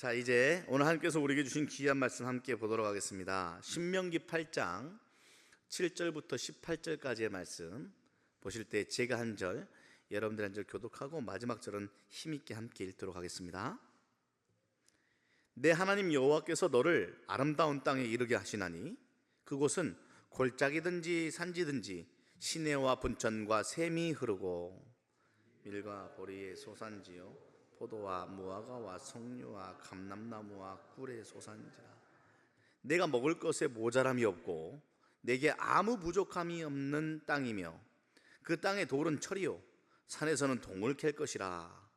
자, 이제 오늘 하나님께서 우리에게 주신 귀한 말씀 함께 보도록 하겠습니다. 신명기 8장 7절부터 18절까지의 말씀 보실 때 제가 한 절, 여러분들 한 절 교독하고 마지막 절은 힘있게 함께 읽도록 하겠습니다. 내 하나님 여호와께서 너를 아름다운 땅에 이르게 하시나니 그곳은 골짜기든지 산지든지 시내와 분천과 샘이 흐르고 밀과 보리의 소산지요 포도와 무화과와 석류와 감람나무와 꿀의 소산지라. 내가 먹을 것에 모자람이 없고 내게 아무 부족함이 없는 땅이며 그 땅의 돌은 철이요 산에서는 동을 캘 것이라.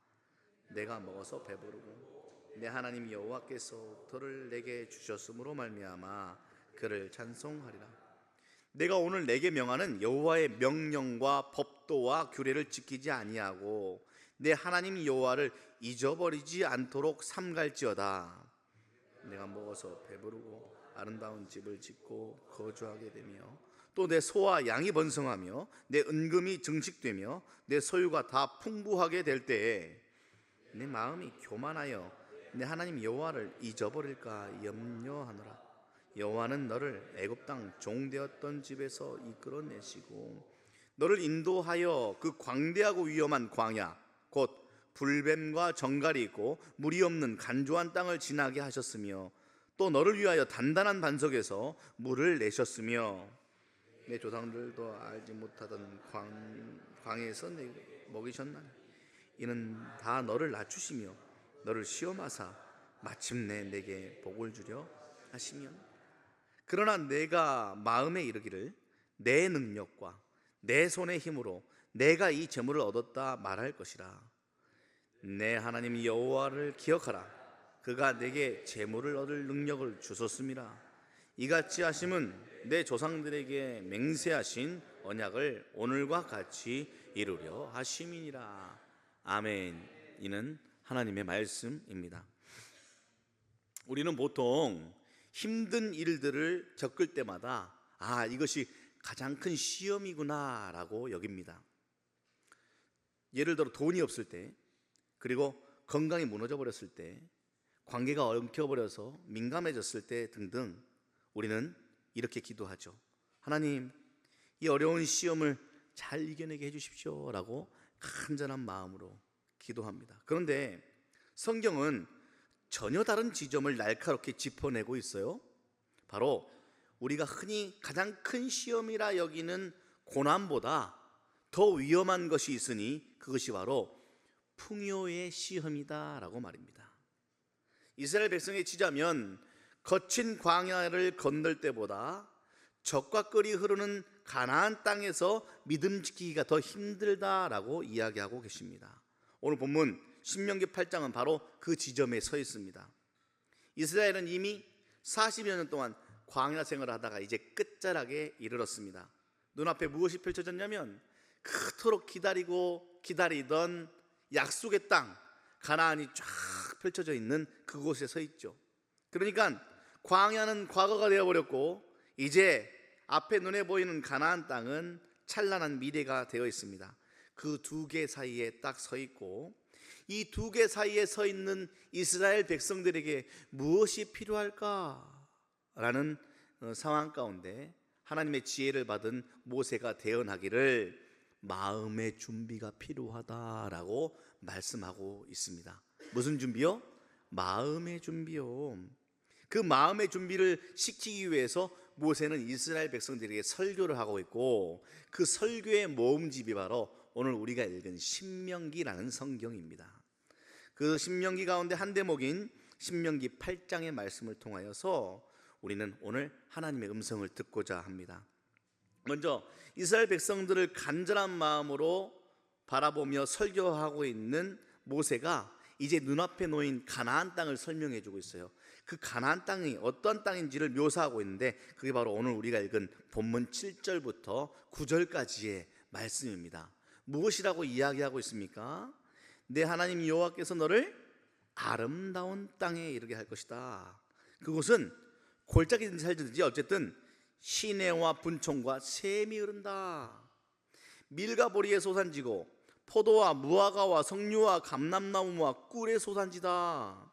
내가 먹어서 배부르고 내 하나님 여호와께서 들을 내게 주셨으므로 말미암아 그를 찬송하리라. 내가 오늘 내게 명하는 여호와의 명령과 법도와 규례를 지키지 아니하고 내 하나님 여호와를 잊어버리지 않도록 삼갈지어다. 내가 먹어서 배부르고 아름다운 집을 짓고 거주하게 되며 또 내 소와 양이 번성하며 내 은금이 증식되며 내 소유가 다 풍부하게 될 때에 내 마음이 교만하여 내 하나님 여호와를 잊어버릴까 염려하노라. 여호와는 너를 애굽 땅 종되었던 집에서 이끌어내시고 너를 인도하여 그 광대하고 위험한 광야 곧 불뱀과 정갈이 있고 물이 없는 간조한 땅을 지나게 하셨으며 또 너를 위하여 단단한 반석에서 물을 내셨으며 내 조상들도 알지 못하던 광에서 내게 먹이셨나니 이는 다 너를 낮추시며 너를 시험하사 마침내 내게 복을 주려 하시며 그러나 내가 마음에 이르기를 내 능력과 내 손의 힘으로 내가 이 재물을 얻었다 말할 것이라. 내 하나님 여호와를 기억하라. 그가 내게 재물을 얻을 능력을 주셨음이라. 이같이 하심은 내 조상들에게 맹세하신 언약을 오늘과 같이 이루려 하심이니라. 아멘. 이는 하나님의 말씀입니다. 우리는 보통 힘든 일들을 겪을 때마다 이것이 가장 큰 시험이구나 라고 여깁니다. 예를 들어 돈이 없을 때, 그리고 건강이 무너져 버렸을 때, 관계가 엉켜버려서 민감해졌을 때 등등 우리는 이렇게 기도하죠. 하나님, 이 어려운 시험을 잘 이겨내게 해주십시오 라고 간절한 마음으로 기도합니다. 그런데 성경은 전혀 다른 지점을 날카롭게 짚어내고 있어요. 바로 우리가 흔히 가장 큰 시험이라 여기는 고난보다 더 위험한 것이 있으니 그것이 바로 풍요의 시험이다 라고 말입니다. 이스라엘 백성에 치자면 거친 광야를 건널 때보다 젖과 꿀이 흐르는 가나안 땅에서 믿음 지키기가 더 힘들다라고 이야기하고 계십니다. 오늘 본문 신명기 8장은 바로 그 지점에 서 있습니다. 이스라엘은 이미 40여 년 동안 광야 생활을 하다가 이제 끝자락에 이르렀습니다. 눈앞에 무엇이 펼쳐졌냐면 그토록 기다리던 약속의 땅 가나안이 쫙 펼쳐져 있는 그곳에 서 있죠. 그러니까 광야는 과거가 되어버렸고 이제 앞에 눈에 보이는 가나안 땅은 찬란한 미래가 되어 있습니다. 그 두 개 사이에 딱 서 있고 이 두 개 사이에 서 있는 이스라엘 백성들에게 무엇이 필요할까라는 상황 가운데 하나님의 지혜를 받은 모세가 대언하기를 마음의 준비가 필요하다라고 말씀하고 있습니다. 무슨 준비요? 마음의 준비요. 그 마음의 준비를 시키기 위해서 모세는 이스라엘 백성들에게 설교를 하고 있고 그 설교의 모음집이 바로 오늘 우리가 읽은 신명기라는 성경입니다. 그 신명기 가운데 한 대목인 신명기 8장의 말씀을 통하여서 우리는 오늘 하나님의 음성을 듣고자 합니다. 먼저 이스라엘 백성들을 간절한 마음으로 바라보며 설교하고 있는 모세가 이제 눈앞에 놓인 가나안 땅을 설명해 주고 있어요. 그 가나안 땅이 어떤 땅인지를 묘사하고 있는데 그게 바로 오늘 우리가 읽은 본문 7절부터 9절까지의 말씀입니다. 무엇이라고 이야기하고 있습니까? 내 하나님 여호와께서 너를 아름다운 땅에 이르게 할 것이다. 그곳은 골짜기든지 살든지 어쨌든 시내와 분촌과 샘이 흐른다. 밀과 보리의 소산지고 포도와 무화과와 석류와 감람나무와 꿀의 소산지다.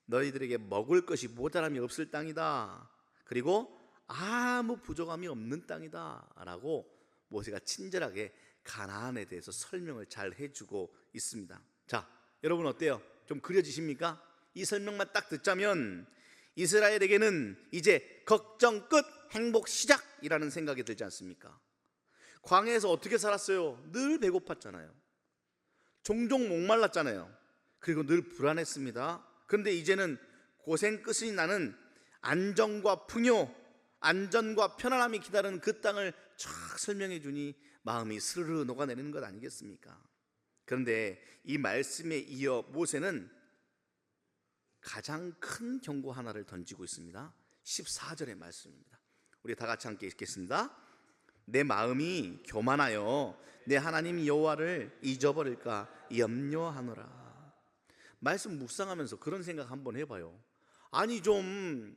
너희들에게 먹을 것이 모자람이 없을 땅이다. 그리고 아무 부족함이 없는 땅이다 라고 모세가 친절하게 가나안에 대해서 설명을 잘 해주고 있습니다. 자, 여러분 어때요? 좀 그려지십니까? 이 설명만 딱 듣자면 이스라엘에게는 이제 걱정 끝, 행복 시작이라는 생각이 들지 않습니까? 광야에서 어떻게 살았어요? 늘 배고팠잖아요. 종종 목말랐잖아요. 그리고 늘 불안했습니다. 그런데 이제는 고생 끝이 나는 안정과 풍요, 안전과 편안함이 기다리는 그 땅을 쫙 설명해 주니 마음이 스르르 녹아내리는 것 아니겠습니까? 그런데 이 말씀에 이어 모세는 가장 큰 경고 하나를 던지고 있습니다. 14절의 말씀입니다. 우리 다 같이 함께 읽겠습니다. 내 마음이 교만하여 내 하나님 여호와를 잊어버릴까 염려하노라. 말씀 묵상하면서 그런 생각 한번 해봐요. 아니 좀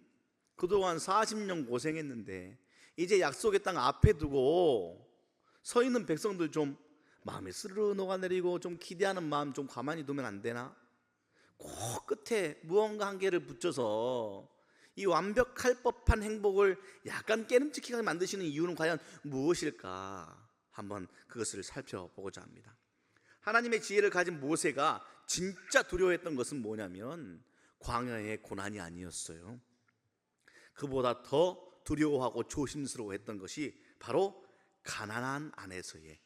그동안 40년 고생했는데 이제 약속의 땅 앞에 두고 서 있는 백성들 좀 마음에 스르르 녹아내리고 좀 기대하는 마음 좀 가만히 두면 안 되나? 꼭 끝에 무언가 한 개를 붙여서 이 완벽할 법한 행복을 약간 깨름직하게 만드시는 이유는 과연 무엇일까? 한번 그것을 살펴보고자 합니다. 하나님의 지혜를 가진 모세가 진짜 두려워했던 것은 뭐냐면 광야의 고난이 아니었어요. 그보다 더 두려워하고 조심스러워했던 것이 바로 가나안 안에서의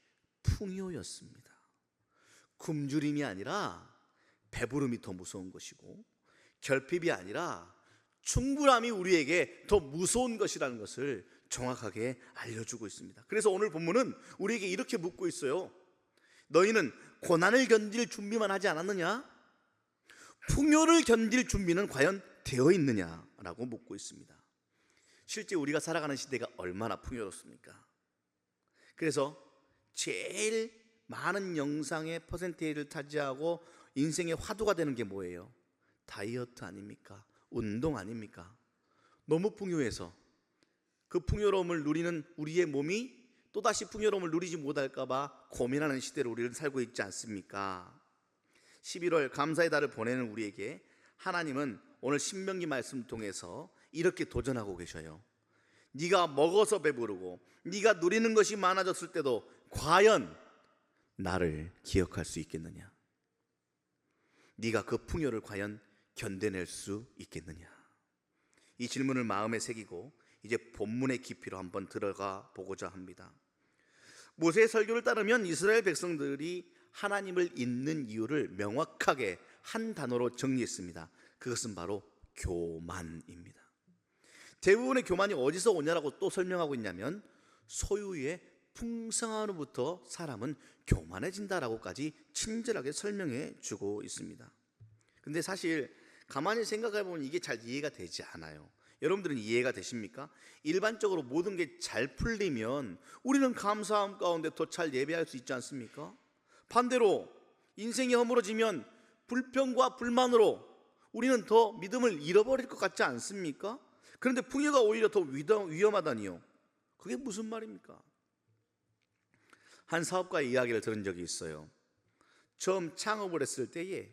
풍요였습니다. 굶주림이 아니라 배부름이 더 무서운 것이고 결핍이 아니라 충분함이 우리에게 더 무서운 것이라는 것을 정확하게 알려주고 있습니다. 그래서 오늘 본문은 우리에게 이렇게 묻고 있어요. 너희는 고난을 견딜 준비만 하지 않았느냐? 풍요를 견딜 준비는 과연 되어 있느냐라고 묻고 있습니다. 실제 우리가 살아가는 시대가 얼마나 풍요롭습니까? 그래서 제일 많은 영상의 퍼센테이지를 차지하고 인생의 화두가 되는 게 뭐예요? 다이어트 아닙니까? 운동 아닙니까? 너무 풍요해서 그 풍요로움을 누리는 우리의 몸이 또다시 풍요로움을 누리지 못할까 봐 고민하는 시대로 우리는 살고 있지 않습니까? 11월 감사의 달을 보내는 우리에게 하나님은 오늘 신명기 말씀 통해서 이렇게 도전하고 계셔요. 네가 먹어서 배부르고 네가 누리는 것이 많아졌을 때도 과연 나를 기억할 수 있겠느냐? 네가 그 풍요를 과연 견뎌낼 수 있겠느냐? 이 질문을 마음에 새기고 이제 본문의 깊이로 한번 들어가 보고자 합니다. 모세의 설교를 따르면 이스라엘 백성들이 하나님을 잊는 이유를 명확하게 한 단어로 정리했습니다. 그것은 바로 교만입니다. 대부분의 교만이 어디서 오냐라고 또 설명하고 있냐면 소유의 풍성함으로부터 사람은 교만해진다라고까지 친절하게 설명해 주고 있습니다. 근데 사실 가만히 생각해 보면 이게 잘 이해가 되지 않아요. 여러분들은 이해가 되십니까? 일반적으로 모든 게 잘 풀리면 우리는 감사함 가운데 더 잘 예배할 수 있지 않습니까? 반대로 인생이 허물어지면 불평과 불만으로 우리는 더 믿음을 잃어버릴 것 같지 않습니까? 그런데 풍요가 오히려 더 위험하다니요. 그게 무슨 말입니까? 한 사업가의 이야기를 들은 적이 있어요. 처음 창업을 했을 때에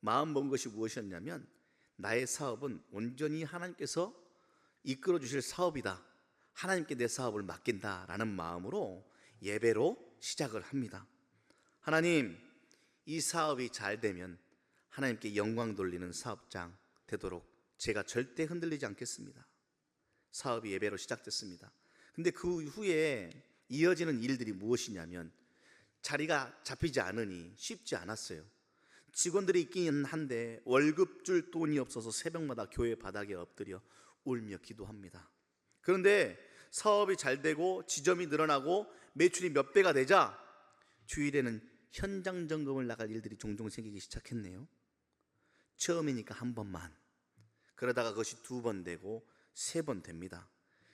마음 먹은 것이 무엇이었냐면 나의 사업은 온전히 하나님께서 이끌어 주실 사업이다. 하나님께 내 사업을 맡긴다라는 마음으로 예배로 시작을 합니다. 하나님, 이 사업이 잘 되면 하나님께 영광 돌리는 사업장 되도록 제가 절대 흔들리지 않겠습니다. 사업이 예배로 시작됐습니다. 근데 그 후에 이어지는 일들이 무엇이냐면 자리가 잡히지 않으니 쉽지 않았어요. 직원들이 있긴 한데 월급 줄 돈이 없어서 새벽마다 교회 바닥에 엎드려 울며 기도합니다. 그런데 사업이 잘 되고 지점이 늘어나고 매출이 몇 배가 되자 주일에는 현장 점검을 나갈 일들이 종종 생기기 시작했네요. 처음이니까 한 번만, 그러다가 그것이 2번 되고 3번 됩니다.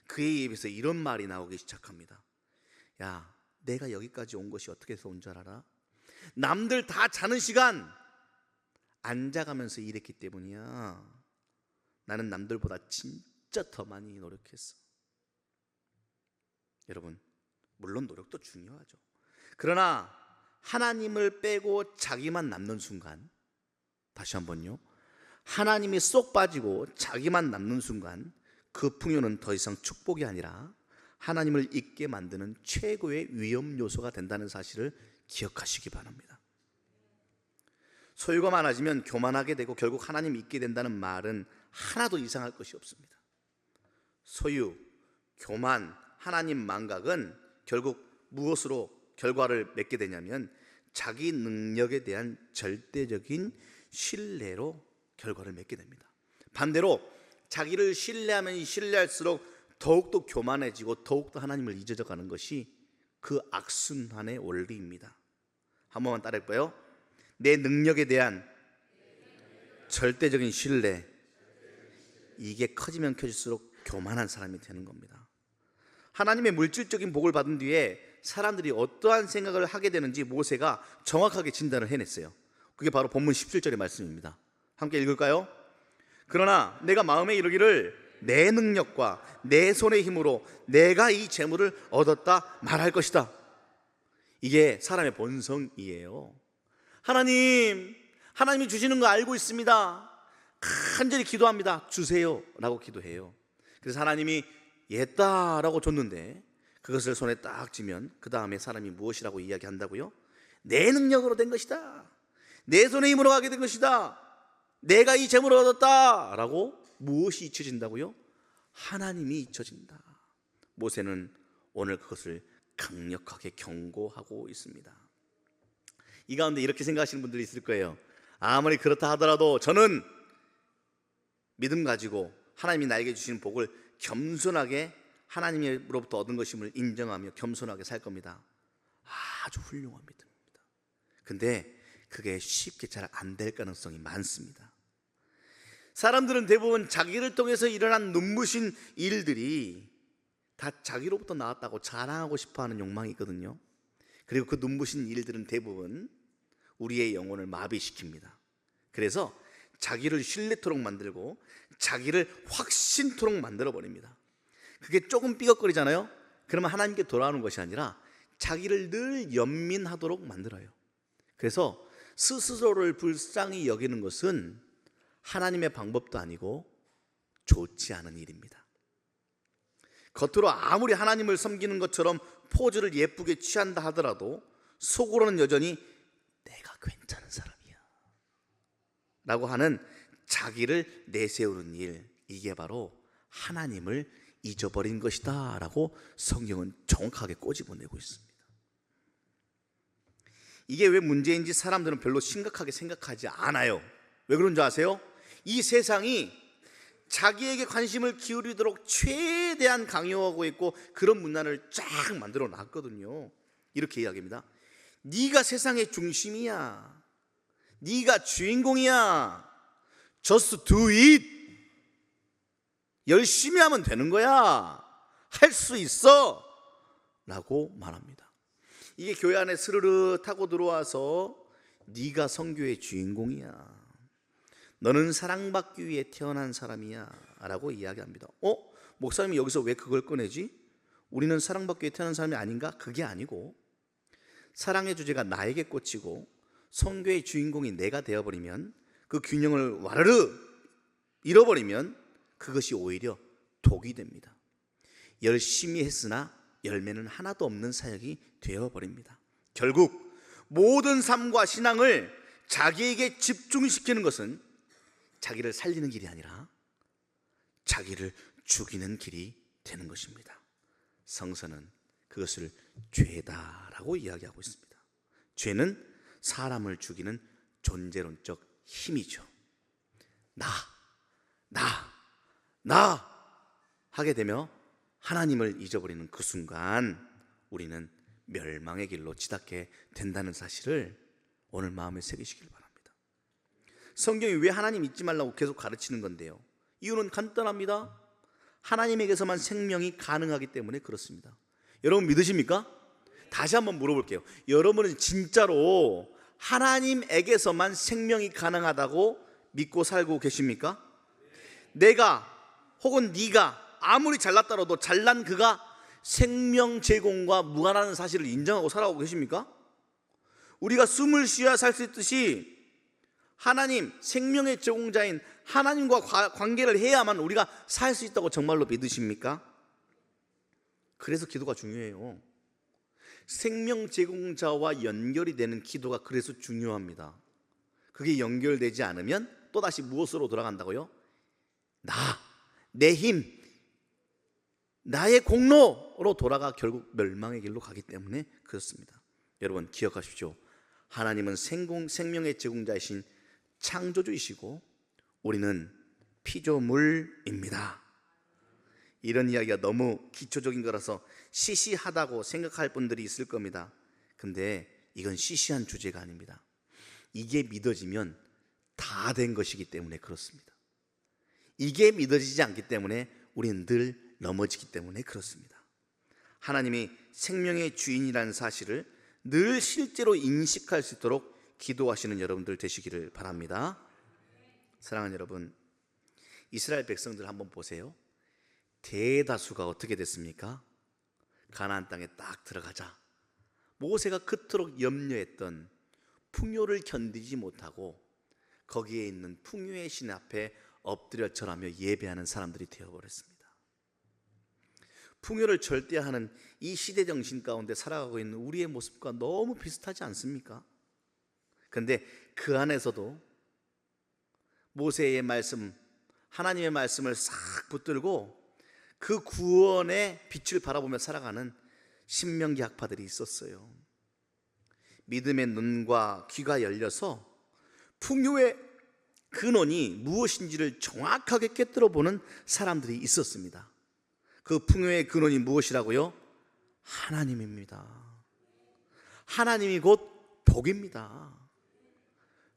그의 입에서 이런 말이 나오기 시작합니다. 야, 내가 여기까지 온 것이 어떻게 해서 온 줄 알아? 남들 다 자는 시간 앉아가면서 일했기 때문이야. 나는 남들보다 진짜 더 많이 노력했어. 여러분, 물론 노력도 중요하죠. 그러나 하나님을 빼고 자기만 남는 순간, 다시 한번요, 하나님이 쏙 빠지고 자기만 남는 순간 그 풍요는 더 이상 축복이 아니라 하나님을 잊게 만드는 최고의 위험 요소가 된다는 사실을 기억하시기 바랍니다. 소유가 많아지면 교만하게 되고 결국 하나님 잊게 된다는 말은 하나도 이상할 것이 없습니다. 소유, 교만, 하나님 망각은 결국 무엇으로 결과를 맺게 되냐면 자기 능력에 대한 절대적인 신뢰로 결과를 맺게 됩니다. 반대로 자기를 신뢰하면 신뢰할수록 더욱더 교만해지고 더욱더 하나님을 잊어져 가는 것이 그 악순환의 원리입니다. 한 번만 따라해볼까요? 내 능력에 대한 절대적인 신뢰, 이게 커지면 커질수록 교만한 사람이 되는 겁니다. 하나님의 물질적인 복을 받은 뒤에 사람들이 어떠한 생각을 하게 되는지 모세가 정확하게 진단을 해냈어요. 그게 바로 본문 17절의 말씀입니다. 함께 읽을까요? 그러나 내가 마음에 이르기를 내 능력과 내 손의 힘으로 내가 이 재물을 얻었다 말할 것이다. 이게 사람의 본성이에요. 하나님이 주시는 거 알고 있습니다. 간절히 기도합니다. 주세요 라고 기도해요. 그래서 하나님이 예따라고 줬는데 그것을 손에 딱 쥐면 그 다음에 사람이 무엇이라고 이야기한다고요? 내 능력으로 된 것이다, 내 손의 힘으로 가게 된 것이다, 내가 이 재물을 얻었다 라고 무엇이 잊혀진다고요? 하나님이 잊혀진다. 모세는 오늘 그것을 강력하게 경고하고 있습니다. 이 가운데 이렇게 생각하시는 분들이 있을 거예요. 아무리 그렇다 하더라도 저는 믿음 가지고 하나님이 나에게 주신 복을 겸손하게 하나님으로부터 얻은 것임을 인정하며 겸손하게 살 겁니다. 아주 훌륭한 믿음입니다. 근데 그게 쉽게 잘 안 될 가능성이 많습니다. 사람들은 대부분 자기를 통해서 일어난 눈부신 일들이 다 자기로부터 나왔다고 자랑하고 싶어하는 욕망이 있거든요. 그리고 그 눈부신 일들은 대부분 우리의 영혼을 마비시킵니다. 그래서 자기를 신뢰토록 만들고 자기를 확신토록 만들어버립니다. 그게 조금 삐걱거리잖아요. 그러면 하나님께 돌아오는 것이 아니라 자기를 늘 연민하도록 만들어요. 그래서 스스로를 불쌍히 여기는 것은 하나님의 방법도 아니고 좋지 않은 일입니다. 겉으로 아무리 하나님을 섬기는 것처럼 포즈를 예쁘게 취한다 하더라도 속으로는 여전히 내가 괜찮은 사람이야 라고 하는 자기를 내세우는 일, 이게 바로 하나님을 잊어버린 것이다 라고 성경은 정확하게 꼬집어내고 있습니다. 이게 왜 문제인지 사람들은 별로 심각하게 생각하지 않아요. 왜 그런 줄 아세요? 이 세상이 자기에게 관심을 기울이도록 최대한 강요하고 있고 그런 문화를 쫙 만들어 놨거든요. 이렇게 이야기합니다. 네가 세상의 중심이야, 네가 주인공이야, just do it, 열심히 하면 되는 거야, 할 수 있어 라고 말합니다. 이게 교회 안에 스르르 타고 들어와서 네가 선교의 주인공이야, 너는 사랑받기 위해 태어난 사람이야 라고 이야기합니다. 목사님이 여기서 왜 그걸 꺼내지? 우리는 사랑받기 위해 태어난 사람이 아닌가? 그게 아니고 사랑의 주제가 나에게 꽂히고 선교의 주인공이 내가 되어버리면, 그 균형을 와르르 잃어버리면 그것이 오히려 독이 됩니다. 열심히 했으나 열매는 하나도 없는 사역이 되어버립니다. 결국 모든 삶과 신앙을 자기에게 집중시키는 것은 자기를 살리는 길이 아니라 자기를 죽이는 길이 되는 것입니다. 성서는 그것을 죄다라고 이야기하고 있습니다. 죄는 사람을 죽이는 존재론적 힘이죠. 나 하게 되며 하나님을 잊어버리는 그 순간 우리는 멸망의 길로 치닫게 된다는 사실을 오늘 마음에 새기시길 바랍니다. 성경이 왜 하나님 잊지 말라고 계속 가르치는 건데요? 이유는 간단합니다. 하나님에게서만 생명이 가능하기 때문에 그렇습니다. 여러분 믿으십니까? 다시 한번 물어볼게요. 여러분은 진짜로 하나님에게서만 생명이 가능하다고 믿고 살고 계십니까? 내가 혹은 네가 아무리 잘났더라도 잘난 그가 생명 제공과 무관한 사실을 인정하고 살아가고 계십니까? 우리가 숨을 쉬어야 살 수 있듯이 하나님, 생명의 제공자인 하나님과 관계를 해야만 우리가 살 수 있다고 정말로 믿으십니까? 그래서 기도가 중요해요. 생명 제공자와 연결이 되는 기도가 그래서 중요합니다. 그게 연결되지 않으면 또다시 무엇으로 돌아간다고요? 내 힘, 나의 공로로 돌아가 결국 멸망의 길로 가기 때문에 그렇습니다. 여러분 기억하십시오. 하나님은 생명의 제공자이신 창조주이시고 우리는 피조물입니다. 이런 이야기가 너무 기초적인 거라서 시시하다고 생각할 분들이 있을 겁니다. 근데 이건 시시한 주제가 아닙니다. 이게 믿어지면 다 된 것이기 때문에 그렇습니다. 이게 믿어지지 않기 때문에 우리는 늘 넘어지기 때문에 그렇습니다. 하나님이 생명의 주인이라는 사실을 늘 실제로 인식할 수 있도록 기도하시는 여러분들 되시기를 바랍니다. 사랑하는 여러분, 이스라엘 백성들 한번 보세요. 대다수가 어떻게 됐습니까? 가나안 땅에 딱 들어가자 모세가 그토록 염려했던 풍요를 견디지 못하고 거기에 있는 풍요의 신 앞에 엎드려 절하며 예배하는 사람들이 되어버렸습니다. 풍요를 절대하는 이 시대 정신 가운데 살아가고 있는 우리의 모습과 너무 비슷하지 않습니까? 그런데 그 안에서도 모세의 말씀, 하나님의 말씀을 싹 붙들고 그 구원의 빛을 바라보며 살아가는 신명기 학파들이 있었어요. 믿음의 눈과 귀가 열려서 풍요의 근원이 무엇인지를 정확하게 꿰뚫어 보는 사람들이 있었습니다. 그 풍요의 근원이 무엇이라고요? 하나님입니다. 하나님이 곧 복입니다.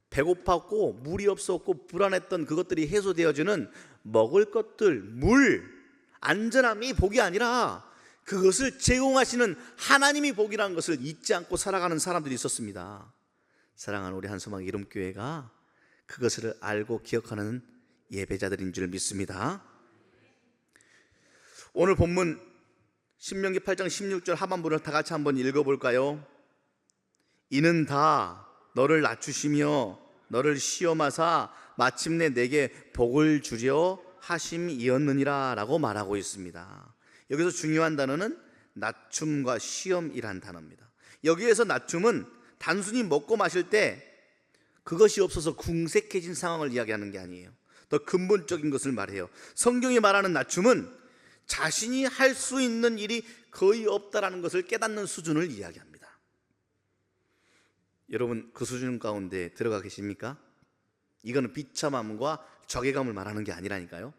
배고팠고 물이 없었고 불안했던 그것들이 해소되어지는 먹을 것들, 물, 안전함이 복이 아니라 그것을 제공하시는 하나님이 복이라는 것을 잊지 않고 살아가는 사람들이 있었습니다. 사랑하는 우리 한소망 이름교회가 그것을 알고 기억하는 예배자들인 줄 믿습니다. 오늘 본문 신명기 8장 16절 하반부를 다 같이 한번 읽어볼까요? 이는 다 너를 낮추시며 너를 시험하사 마침내 내게 복을 주려 하심이었느니라 라고 말하고 있습니다. 여기서 중요한 단어는 낮춤과 시험이란 단어입니다. 여기에서 낮춤은 단순히 먹고 마실 때 그것이 없어서 궁색해진 상황을 이야기하는 게 아니에요. 더 근본적인 것을 말해요. 성경이 말하는 낮춤은 자신이 할 수 있는 일이 거의 없다라는 것을 깨닫는 수준을 이야기합니다. 여러분 그 수준 가운데 들어가 계십니까? 이거는 비참함과 적외감을 말하는 게 아니라니까요.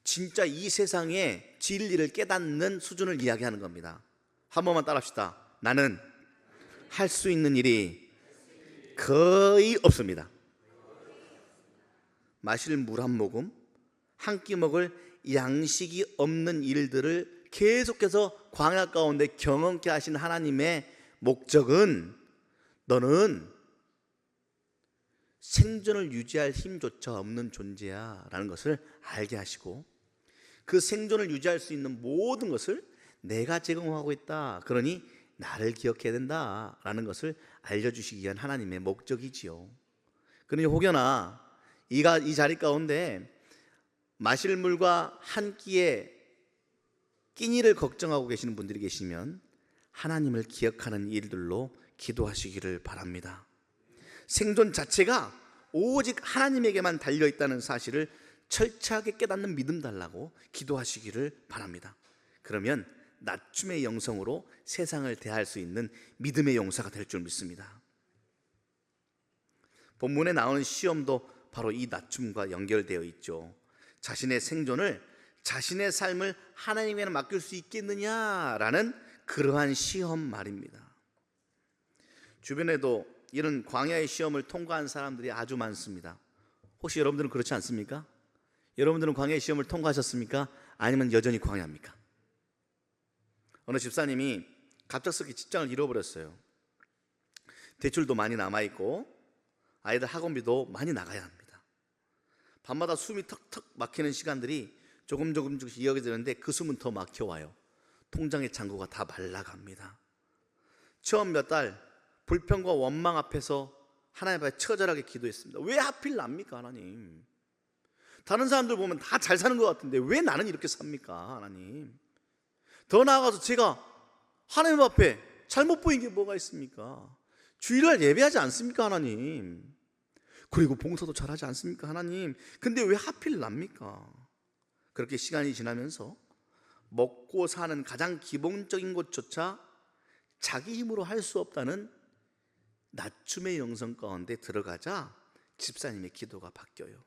진짜 이 세상의 진리를 깨닫는 수준을 이야기하는 겁니다. 한 번만 따라합시다. 나는 할 수 있는 일이 거의 없습니다. 마실 물 한 모금, 한 끼 먹을 양식이 없는 일들을 계속해서 광야 가운데 경험케 하신 하나님의 목적은 너는 생존을 유지할 힘조차 없는 존재야 라는 것을 알게 하시고 그 생존을 유지할 수 있는 모든 것을 내가 제공하고 있다. 그러니 나를 기억해야 된다 라는 것을 알려주시기 위한 하나님의 목적이지요. 그러니 혹여나 이 자리 가운데 마실 물과 한 끼의 끼니를 걱정하고 계시는 분들이 계시면 하나님을 기억하는 일들로 기도하시기를 바랍니다. 생존 자체가 오직 하나님에게만 달려있다는 사실을 철저하게 깨닫는 믿음 달라고 기도하시기를 바랍니다. 그러면 낮춤의 영성으로 세상을 대할 수 있는 믿음의 용사가 될 줄 믿습니다. 본문에 나오는 시험도 바로 이 낮춤과 연결되어 있죠. 자신의 생존을, 자신의 삶을 하나님에게 맡길 수 있겠느냐라는 그러한 시험 말입니다. 주변에도 이런 광야의 시험을 통과한 사람들이 아주 많습니다. 혹시 여러분들은 그렇지 않습니까? 여러분들은 광야의 시험을 통과하셨습니까? 아니면 여전히 광야입니까? 어느 집사님이 갑작스럽게 직장을 잃어버렸어요. 대출도 많이 남아있고 아이들 학원비도 많이 나가야 합니다. 밤마다 숨이 턱턱 막히는 시간들이 조금씩 이어지는데 그 숨은 더 막혀와요. 통장의 잔고가 다 말라갑니다. 처음 몇 달 불평과 원망 앞에서 하나님 앞에 처절하게 기도했습니다. 왜 하필 납니까 하나님? 다른 사람들 보면 다 잘 사는 것 같은데 왜 나는 이렇게 삽니까, 하나님? 더 나아가서 제가 하나님 앞에 잘못 보인 게 뭐가 있습니까? 주일날 예배하지 않습니까, 하나님? 그리고 봉사도 잘하지 않습니까, 하나님? 근데 왜 하필 납니까? 그렇게 시간이 지나면서 먹고 사는 가장 기본적인 것조차 자기 힘으로 할 수 없다는 낮춤의 영성 가운데 들어가자 집사님의 기도가 바뀌어요.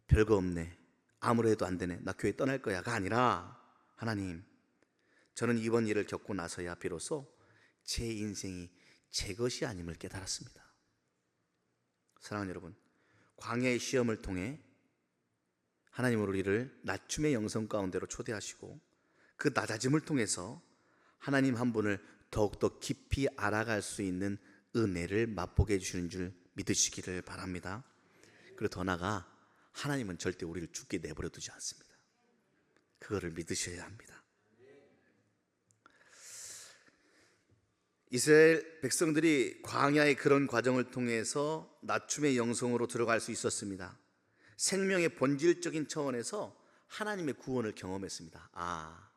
별거 없네, 아무리 해도 안 되네, 나 교회 떠날 거야가 아니라, 하나님, 저는 이번 일을 겪고 나서야 비로소 제 인생이 제 것이 아님을 깨달았습니다. 사랑하는 여러분, 광야의 시험을 통해 하나님 우리를 낮춤의 영성 가운데로 초대하시고 그 낮아짐을 통해서 하나님 한 분을 더욱더 깊이 알아갈 수 있는 은혜를 맛보게 해주시는 줄 믿으시기를 바랍니다. 그리고 더 나아가 하나님은 절대 우리를 죽게 내버려 두지 않습니다. 그거를 믿으셔야 합니다. 이스라엘 백성들이 광야의 그런 과정을 통해서 낮춤의 영성으로 들어갈 수 있었습니다. 생명의 본질적인 차원에서 하나님의 구원을 경험했습니다. 아,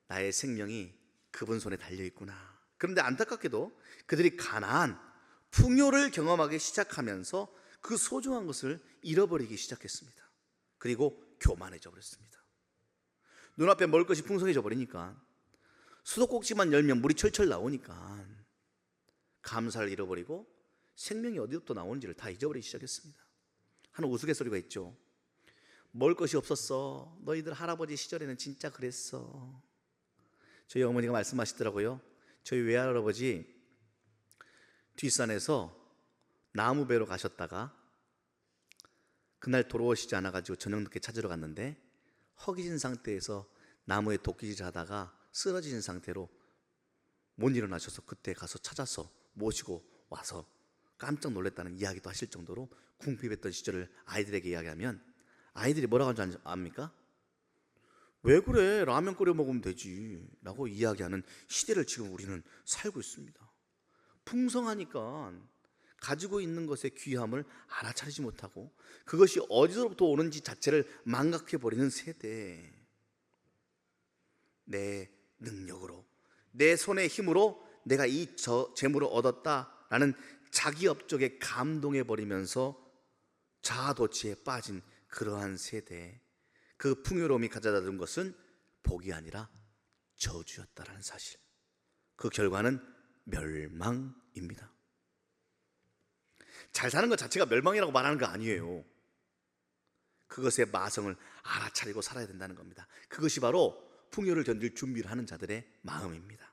나의 생명이 그분 손에 달려있구나. 그런데 안타깝게도 그들이 가나안, 풍요를 경험하기 시작하면서 그 소중한 것을 잃어버리기 시작했습니다. 그리고 교만해져 버렸습니다. 눈앞에 먹을 것이 풍성해져 버리니까, 수도꼭지만 열면 물이 철철 나오니까 감사를 잃어버리고 생명이 어디부터 나오는지를 다 잊어버리기 시작했습니다. 한 우스갯소리가 있죠. 먹을 것이 없었어, 너희들 할아버지 시절에는 진짜 그랬어. 저희 어머니가 말씀하시더라고요. 저희 외할아버지 뒷산에서 나무 베러 가셨다가 그날 돌아오시지 않아가지고 저녁 늦게 찾으러 갔는데 허기진 상태에서 나무에 도끼질 하다가 쓰러진 상태로 못 일어나셔서 그때 가서 찾아서 모시고 와서 깜짝 놀랐다는 이야기도 하실 정도로 궁핍했던 시절을 아이들에게 이야기하면 아이들이 뭐라고 하는지 압니까? 왜 그래, 라면 끓여 먹으면 되지 라고 이야기하는 시대를 지금 우리는 살고 있습니다. 풍성하니까 가지고 있는 것의 귀함을 알아차리지 못하고 그것이 어디서부터 오는지 자체를 망각해버리는 세대. 내 능력으로, 내 손의 힘으로 내가 이 재물을 얻었다라는 자기 업적에 감동해버리면서 자아도취에 빠진 그러한 세대. 그 풍요로움이 가져다 준 것은 복이 아니라 저주였다라는 사실. 그 결과는 멸망입니다. 잘 사는 것 자체가 멸망이라고 말하는 거 아니에요. 그것의 마성을 알아차리고 살아야 된다는 겁니다. 그것이 바로 풍요를 견딜 준비를 하는 자들의 마음입니다.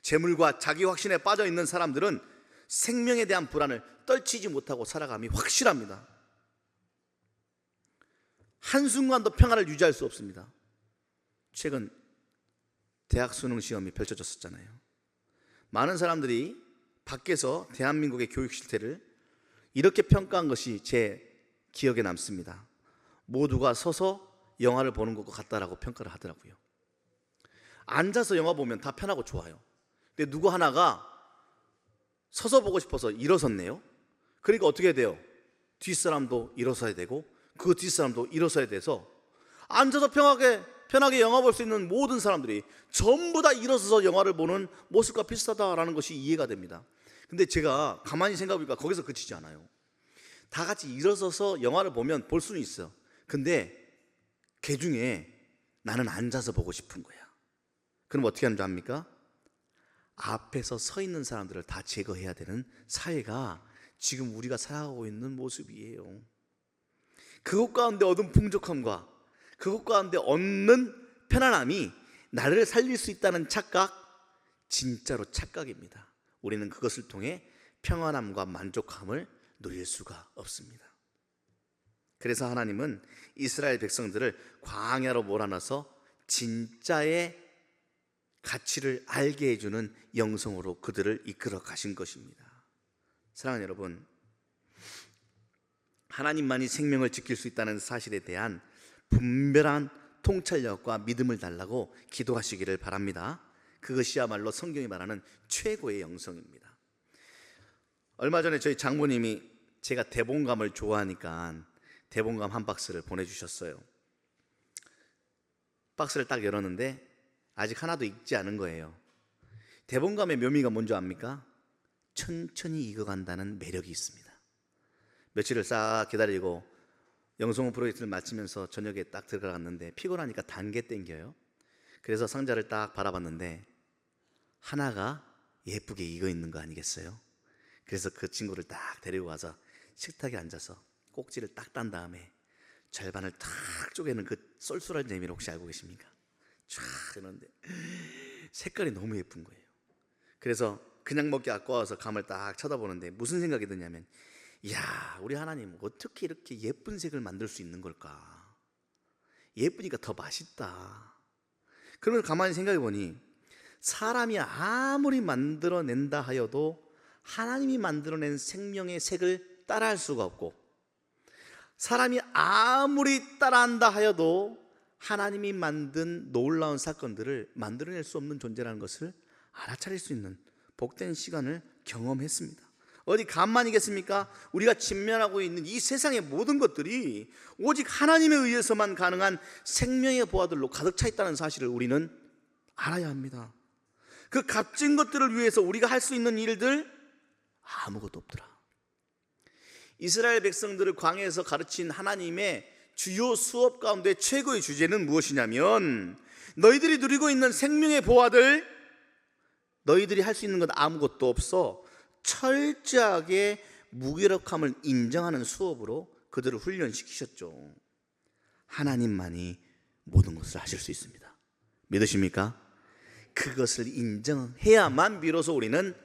재물과 자기 확신에 빠져 있는 사람들은 생명에 대한 불안을 떨치지 못하고 살아감이 확실합니다. 한순간도 평안을 유지할 수 없습니다. 최근 대학 수능 시험이 펼쳐졌었잖아요. 많은 사람들이 밖에서 대한민국의 교육 실태를 이렇게 평가한 것이 제 기억에 남습니다. 모두가 서서 영화를 보는 것과 같다라고 평가를 하더라고요. 앉아서 영화 보면 다 편하고 좋아요. 근데 누구 하나가 서서 보고 싶어서 일어섰네요. 그러니까 어떻게 돼요? 뒷사람도 일어서야 되고 그 뒷사람도 일어서야 돼서 앉아서 편하게 영화 볼 수 있는 모든 사람들이 전부 다 일어서서 영화를 보는 모습과 비슷하다라는 것이 이해가 됩니다. 근데 제가 가만히 생각해보니까 거기서 그치지 않아요. 다 같이 일어서서 영화를 보면 볼 수는 있어요. 근데 그 중에 나는 앉아서 보고 싶은 거야. 그럼 어떻게 하는 줄 압니까? 앞에서 서 있는 사람들을 다 제거해야 되는 사회가 지금 우리가 살아가고 있는 모습이에요. 그것 가운데 얻은 풍족함과 그것 가운데 얻는 편안함이 나를 살릴 수 있다는 착각, 진짜로 착각입니다. 우리는 그것을 통해 평안함과 만족함을 누릴 수가 없습니다. 그래서 하나님은 이스라엘 백성들을 광야로 몰아넣어서 진짜의 가치를 알게 해주는 영성으로 그들을 이끌어 가신 것입니다. 사랑하는 여러분, 하나님만이 생명을 지킬 수 있다는 사실에 대한 분별한 통찰력과 믿음을 달라고 기도하시기를 바랍니다. 그것이야말로 성경이 말하는 최고의 영성입니다. 얼마 전에 저희 장모님이 제가 대봉감을 좋아하니까 대봉감 한 박스를 보내주셨어요. 박스를 딱 열었는데 아직 하나도 익지 않은 거예요. 대봉감의 묘미가 뭔지 압니까? 천천히 익어간다는 매력이 있습니다. 며칠을 싹 기다리고 영성호 프로젝트를 마치면서 저녁에 딱 들어갔는데 피곤하니까 단 게 땡겨요. 그래서 상자를 딱 바라봤는데 하나가 예쁘게 익어 있는 거 아니겠어요? 그래서 그 친구를 딱 데리고 가서 식탁에 앉아서 꼭지를 딱 딴 다음에 절반을 탁 쪼개는 그 쏠쏠한 재미를 혹시 알고 계십니까? 쫙 이러는데 색깔이 너무 예쁜 거예요. 그래서 그냥 먹기 아까워서 감을 딱 쳐다보는데 무슨 생각이 드냐면, 이야, 우리 하나님 어떻게 이렇게 예쁜 색을 만들 수 있는 걸까? 예쁘니까 더 맛있다. 그러면서 가만히 생각해 보니 사람이 아무리 만들어낸다 하여도 하나님이 만들어낸 생명의 색을 따라할 수가 없고, 사람이 아무리 따라한다 하여도 하나님이 만든 놀라운 사건들을 만들어낼 수 없는 존재라는 것을 알아차릴 수 있는 복된 시간을 경험했습니다. 어디 감만이겠습니까? 우리가 직면하고 있는 이 세상의 모든 것들이 오직 하나님에 의해서만 가능한 생명의 보화들로 가득 차 있다는 사실을 우리는 알아야 합니다. 그 값진 것들을 위해서 우리가 할 수 있는 일들 아무것도 없더라. 이스라엘 백성들을 광야에서 가르친 하나님의 주요 수업 가운데 최고의 주제는 무엇이냐면, 너희들이 누리고 있는 생명의 보화들, 너희들이 할 수 있는 건 아무것도 없어. 철저하게 무기력함을 인정하는 수업으로 그들을 훈련시키셨죠. 하나님만이 모든 것을 하실 수 있습니다. 믿으십니까? 그것을 인정해야만 비로소 우리는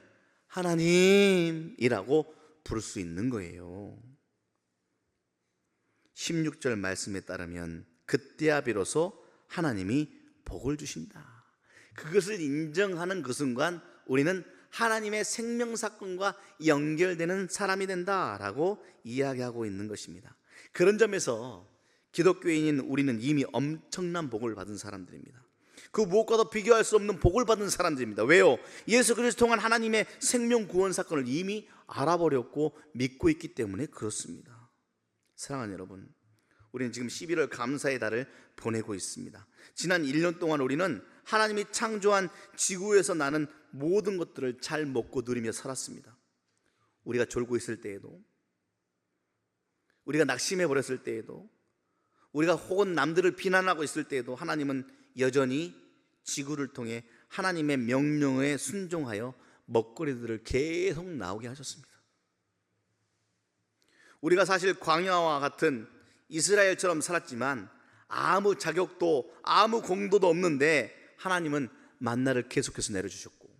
하나님이라고 부를 수 있는 거예요. 16절 말씀에 따르면 그때야 비로소 하나님이 복을 주신다. 그것을 인정하는 그 순간 우리는 하나님의 생명사건과 연결되는 사람이 된다라고 이야기하고 있는 것입니다. 그런 점에서 기독교인인 우리는 이미 엄청난 복을 받은 사람들입니다. 그 무엇과도 비교할 수 없는 복을 받은 사람들입니다. 왜요? 예수 그리스도 통한 하나님의 생명 구원 사건을 이미 알아버렸고 믿고 있기 때문에 그렇습니다. 사랑하는 여러분, 우리는 지금 11월 감사의 달을 보내고 있습니다. 지난 1년 동안 우리는 하나님이 창조한 지구에서 나는 모든 것들을 잘 먹고 누리며 살았습니다. 우리가 졸고 있을 때에도, 우리가 낙심해 버렸을 때에도, 우리가 혹은 남들을 비난하고 있을 때에도 하나님은 여전히 지구를 통해 하나님의 명령에 순종하여 먹거리들을 계속 나오게 하셨습니다. 우리가 사실 광야와 같은 이스라엘처럼 살았지만 아무 자격도 아무 공도도 없는데 하나님은 만나를 계속해서 내려주셨고,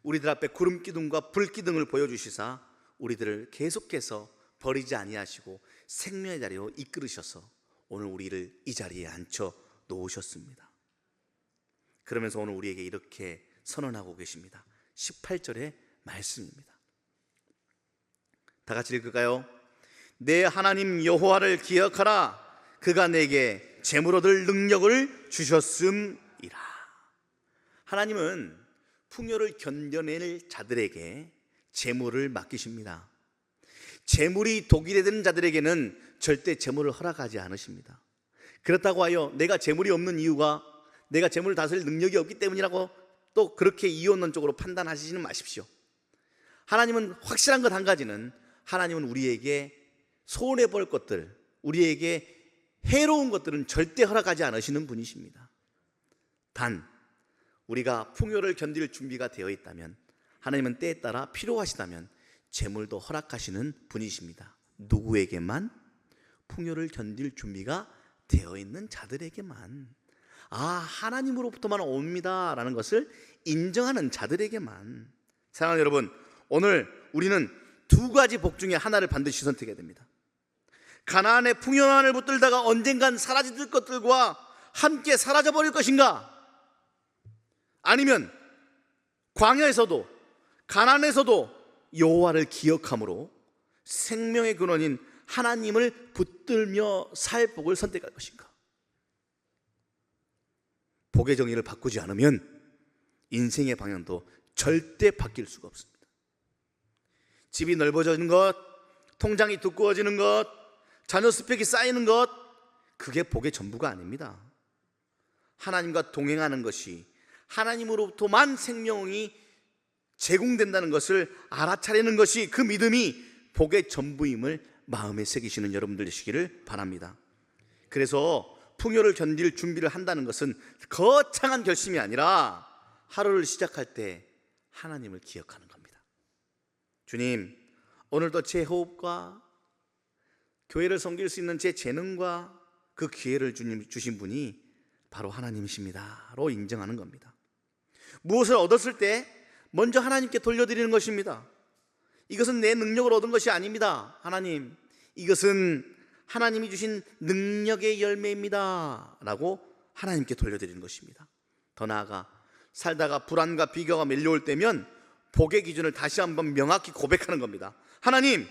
우리들 앞에 구름 기둥과 불 기둥을 보여주시사 우리들을 계속해서 버리지 아니하시고 생명의 자리로 이끌으셔서 오늘 우리를 이 자리에 앉혀 놓으셨습니다. 그러면서 오늘 우리에게 이렇게 선언하고 계십니다. 18절의 말씀입니다. 다 같이 읽을까요? 내 하나님 여호와를 기억하라. 그가 내게 재물 얻을 능력을 주셨음이라. 하나님은 풍요를 견뎌낼 자들에게 재물을 맡기십니다. 재물이 독이 되는 자들에게는 절대 재물을 허락하지 않으십니다. 그렇다고 하여 내가 재물이 없는 이유가 내가 재물을 다스릴 능력이 없기 때문이라고 또 그렇게 이혼론적으로 판단하시지는 마십시오. 하나님은 확실한 것 한 가지는, 하나님은 우리에게 손해볼 것들, 우리에게 해로운 것들은 절대 허락하지 않으시는 분이십니다. 단 우리가 풍요를 견딜 준비가 되어 있다면, 하나님은 때에 따라 필요하시다면 재물도 허락하시는 분이십니다. 누구에게만? 풍요를 견딜 준비가 되어 있는 자들에게만. 하나님으로부터만 옵니다 라는 것을 인정하는 자들에게만. 사랑하는 여러분, 오늘 우리는 두 가지 복 중에 하나를 반드시 선택해야 됩니다. 가나안의 풍요만을 붙들다가 언젠간 사라질 것들과 함께 사라져버릴 것인가? 아니면 광야에서도 가나안에서도 여호와를 기억함으로 생명의 근원인 하나님을 붙들며 살 복을 선택할 것인가? 복의 정의를 바꾸지 않으면 인생의 방향도 절대 바뀔 수가 없습니다. 집이 넓어지는 것, 통장이 두꺼워지는 것, 자녀 스펙이 쌓이는 것, 그게 복의 전부가 아닙니다. 하나님과 동행하는 것이, 하나님으로부터만 생명이 제공된다는 것을 알아차리는 것이, 그 믿음이 복의 전부임을 마음에 새기시는 여러분들 되시기를 바랍니다. 그래서 풍요를 견딜 준비를 한다는 것은 거창한 결심이 아니라 하루를 시작할 때 하나님을 기억하는 겁니다. 주님, 오늘도 제 호흡과 교회를 섬길 수 있는 제 재능과 그 기회를 주님 주신 분이 바로 하나님이십니다로 인정하는 겁니다. 무엇을 얻었을 때 먼저 하나님께 돌려드리는 것입니다. 이것은 내 능력으로 얻은 것이 아닙니다. 하나님, 이것은 하나님이 주신 능력의 열매입니다 라고 하나님께 돌려드리는 것입니다. 더 나아가 살다가 불안과 비교가 밀려올 때면 복의 기준을 다시 한번 명확히 고백하는 겁니다. 하나님,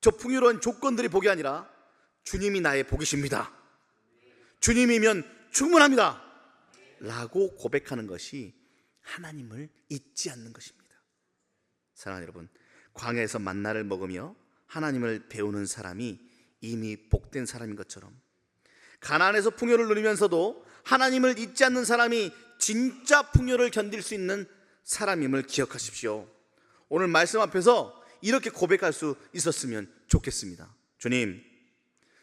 저 풍요로운 조건들이 복이 아니라 주님이 나의 복이십니다. 주님이면 충분합니다 라고 고백하는 것이 하나님을 잊지 않는 것입니다. 사랑하는 여러분, 광야에서 만나를 먹으며 하나님을 배우는 사람이 이미 복된 사람인 것처럼, 가나안에서 풍요를 누리면서도 하나님을 잊지 않는 사람이 진짜 풍요를 견딜 수 있는 사람임을 기억하십시오. 오늘 말씀 앞에서 이렇게 고백할 수 있었으면 좋겠습니다. 주님,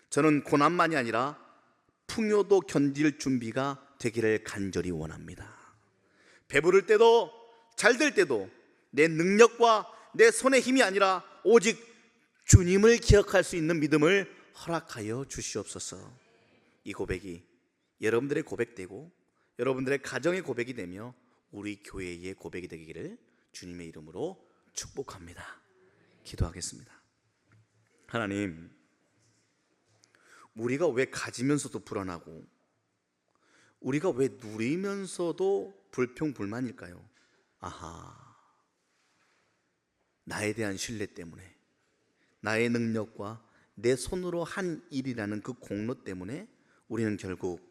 저는 고난만이 아니라 풍요도 견딜 준비가 되기를 간절히 원합니다. 배부를 때도 잘 될 때도 내 능력과 내 손의 힘이 아니라 오직 주님을 기억할 수 있는 믿음을 허락하여 주시옵소서. 이 고백이 여러분들의 고백되고 여러분들의 가정의 고백이 되며 우리 교회의 고백이 되기를 주님의 이름으로 축복합니다. 기도하겠습니다. 하나님, 우리가 왜 가지면서도 불안하고 우리가 왜 누리면서도 불평불만일까요? 아하, 나에 대한 신뢰 때문에, 나의 능력과 내 손으로 한 일이라는 그 공로 때문에 우리는 결국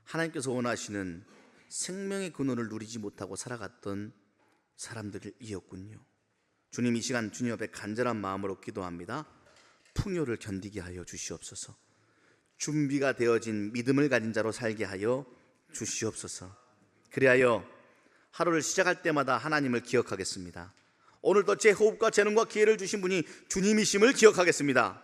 하나님께서 원하시는 생명의 근원을 누리지 못하고 살아갔던 사람들이었군요. 주님, 이 시간 주님 앞에 간절한 마음으로 기도합니다. 풍요를 견디게 하여 주시옵소서. 준비가 되어진 믿음을 가진 자로 살게 하여 주시옵소서. 그리하여 하루를 시작할 때마다 하나님을 기억하겠습니다. 오늘도 제 호흡과 재능과 기회를 주신 분이 주님이심을 기억하겠습니다.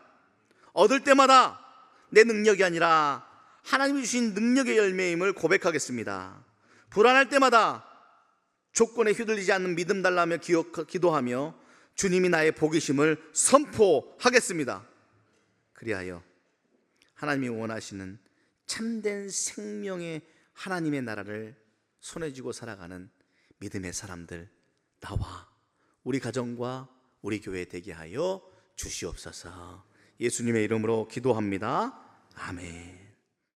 얻을 때마다 내 능력이 아니라 하나님이 주신 능력의 열매임을 고백하겠습니다. 불안할 때마다 조건에 휘둘리지 않는 믿음 달라며 기도하며 주님이 나의 복이심을 선포하겠습니다. 그리하여 하나님이 원하시는 참된 생명의 하나님의 나라를 손에 쥐고 살아가는 믿음의 사람들, 나와 우리 가정과 우리 교회 되게 하여 주시옵소서. 예수님의 이름으로 기도합니다. 아멘.